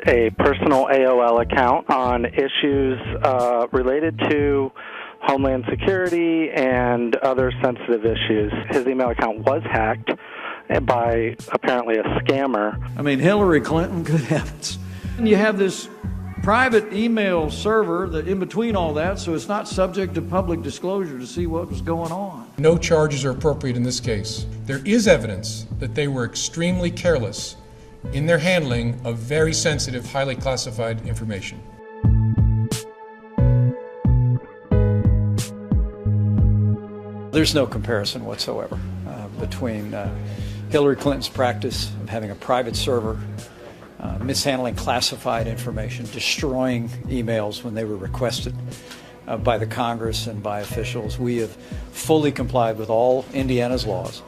a personal AOL account on issues related to Homeland Security and other sensitive issues. His email account was hacked by apparently a scammer. I mean, Hillary Clinton, good heavens. And you have this private email server that in between all that, so it's not subject to public disclosure to see what was going on. No charges are appropriate in this case. There is evidence that they were extremely careless in their handling of very sensitive, highly classified information. There's no comparison whatsoever between Hillary Clinton's practice of having a private server, mishandling classified information, destroying emails when they were requested by the Congress and by officials. We have fully complied with all Indiana's laws.